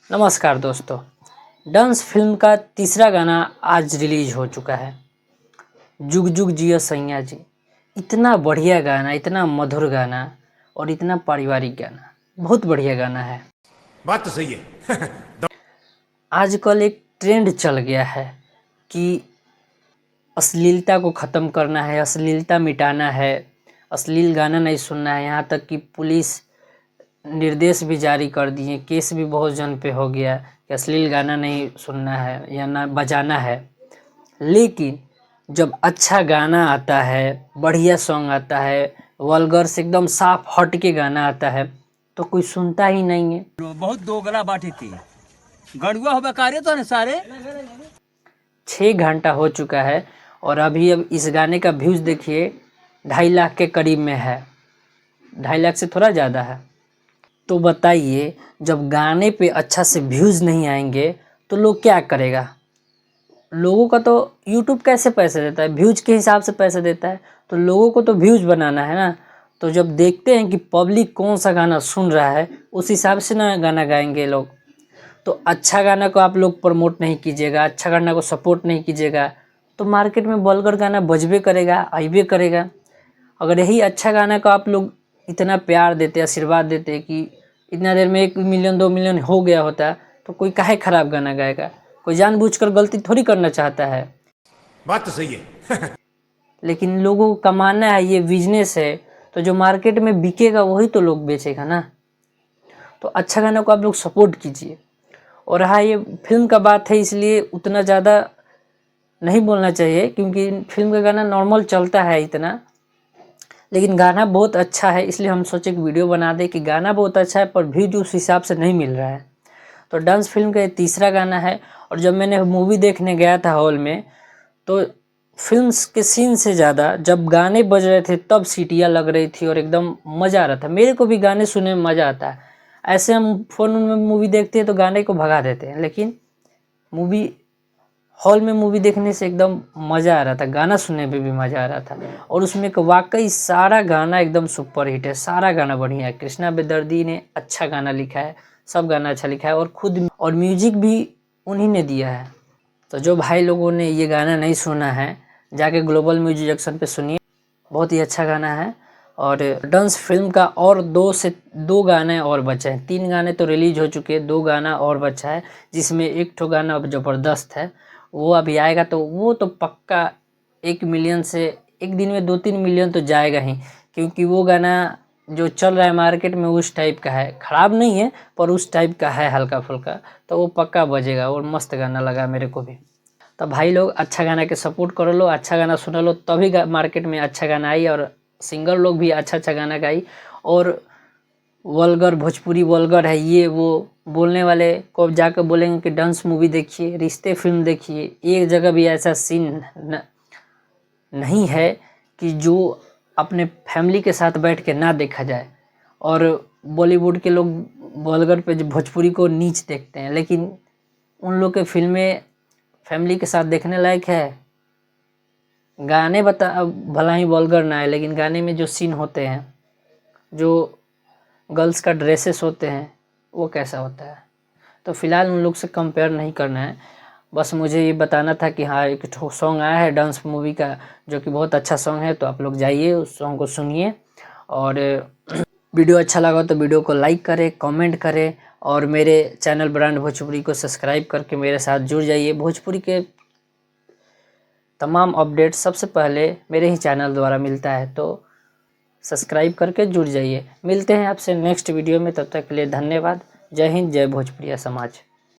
नमस्कार दोस्तों। Dance film का तीसरा गाना आज रिलीज हो चुका है। जुग जुग जियो सैया जी। इतना बढ़िया गाना, इतना मधुर गाना और इतना पारिवारिक गाना, बहुत बढ़िया गाना है। बात तो सही है। आजकल एक ट्रेंड चल गया है कि अश्लीलता को ख़त्म करना है, अश्लीलता मिटाना है, अश्लील गाना नहीं सुनना है। यहाँ तक कि पुलिस निर्देश भी जारी कर दिए, केस भी बहुत जन पे हो गया कि अश्लील गाना नहीं सुनना है या ना बजाना है। लेकिन जब अच्छा गाना आता है, बढ़िया सॉन्ग आता है, वल्गर से एकदम साफ हट के गाना आता है तो कोई सुनता ही नहीं है। बहुत दोगला बाटी थी गड़ुआ हो बेकारे तो न सारे 6 घंटा हो चुका है और अभी अब इस गाने का व्यूज़ देखिए 2.5 लाख के करीब में है। 2.5 लाख से थोड़ा ज़्यादा है। तो बताइए, जब गाने पे अच्छा से व्यूज़ नहीं आएंगे तो लोग क्या करेगा। लोगों का तो यूट्यूब कैसे पैसे देता है, व्यूज़ के हिसाब से पैसे देता है। तो लोगों को तो व्यूज़ बनाना है ना। तो जब देखते हैं कि पब्लिक कौन सा गाना सुन रहा है उस हिसाब से ना गाना गाएंगे लोग। तो अच्छा गाना को आप लोग प्रमोट नहीं कीजिएगा, अच्छा गाना को सपोर्ट नहीं कीजिएगा तो मार्केट में वल्गर गाना बजबे करेगा, आइबे करेगा। अगर यही अच्छा गाना को आप लोग इतना प्यार देते, आशीर्वाद देते कि इतना देर में 1 मिलियन 2 मिलियन हो गया होता तो कोई काहे खराब गाना गाएगा। कोई जानबूझकर गलती थोड़ी करना चाहता है। बात तो सही है। लेकिन लोगों को कमाना है, ये बिजनेस है। तो जो मार्केट में बिकेगा वही तो लोग बेचेगा ना। तो अच्छा गाना को आप लोग सपोर्ट कीजिए। और हाँ, ये फिल्म का बात है इसलिए उतना ज़्यादा नहीं बोलना चाहिए क्योंकि फिल्म का गाना नॉर्मल चलता है इतना। लेकिन गाना बहुत अच्छा है इसलिए हम सोचे कि वीडियो बना दें कि गाना बहुत अच्छा है पर व्यूज उस हिसाब से नहीं मिल रहा है। तो डांस फिल्म का ये तीसरा गाना है। और जब मैंने मूवी देखने गया था हॉल में तो फिल्म के सीन से ज़्यादा जब गाने बज रहे थे तब सीटियाँ लग रही थी और एकदम मज़ा आ रहा था। मेरे को भी गाने सुनने में मज़ा आता है। ऐसे हम फ़ोन में मूवी देखते हैं तो गाने को भगा देते हैं, लेकिन मूवी हॉल में मूवी देखने से एकदम मज़ा आ रहा था, गाना सुनने में भी मज़ा आ रहा था। और उसमें एक वाकई सारा गाना एकदम सुपर हिट है, सारा गाना बढ़िया है। कृष्णा बेदर्दी ने अच्छा गाना लिखा है, सब गाना अच्छा लिखा है और खुद और म्यूजिक भी उन्हीं ने दिया है। तो जो भाई लोगों ने ये गाना नहीं सुना है जाके ग्लोबल म्यूजिक जंक्शन पे सुनिए, बहुत ही अच्छा गाना है। और डांस फिल्म का और 2 गाने और बचे हैं। 3 गाने तो रिलीज हो चुके हैं, 2 गाना और बचा है जिसमें एक ठो गाना अब ज़बरदस्त है, वो अभी आएगा। तो वो तो पक्का 1 मिलियन से एक दिन में 2-3 मिलियन तो जाएगा ही, क्योंकि वो गाना जो चल रहा है मार्केट में उस टाइप का है। ख़राब नहीं है पर उस टाइप का है, हल्का फुल्का, तो वो पक्का बजेगा और मस्त गाना लगा मेरे को भी। तो भाई लोग अच्छा गाना के सपोर्ट कर लो, अच्छा गाना सुन लो, तभी मार्केट में अच्छा गाना आई और सिंगर लोग भी अच्छा अच्छा गाना गाई। और वल्गर भोजपुरी वल्गर है ये वो बोलने वाले को जाकर बोलेंगे कि डांस मूवी देखिए, रिश्ते फिल्म देखिए। एक जगह भी ऐसा सीन नहीं है कि जो अपने फैमिली के साथ बैठ के ना देखा जाए। और बॉलीवुड के लोग वल्गर पे भोजपुरी को नीच देखते हैं, लेकिन उन लोग के फिल्में फैमिली के साथ देखने लायक है। गाने भला ही वल्गर ना है, लेकिन गाने में जो सीन होते हैं, जो गर्ल्स का ड्रेसेस होते हैं, वो कैसा होता है। तो फ़िलहाल उन लोग से कंपेयर नहीं करना है, बस मुझे ये बताना था कि हाँ एक सॉन्ग आया है डांस मूवी का जो कि बहुत अच्छा सॉन्ग है। तो आप लोग जाइए उस सॉन्ग को सुनिए। और वीडियो अच्छा लगा तो वीडियो को लाइक करें, कमेंट करें और मेरे चैनल ब्रांड भोजपुरी को सब्सक्राइब करके मेरे साथ जुड़ जाइए। भोजपुरी के तमाम अपडेट सबसे पहले मेरे ही चैनल द्वारा मिलता है, तो सब्सक्राइब करके जुड़ जाइए। मिलते हैं आपसे नेक्स्ट वीडियो में, तब तक के लिए धन्यवाद। जय हिंद, जय भोजपुरिया समाज।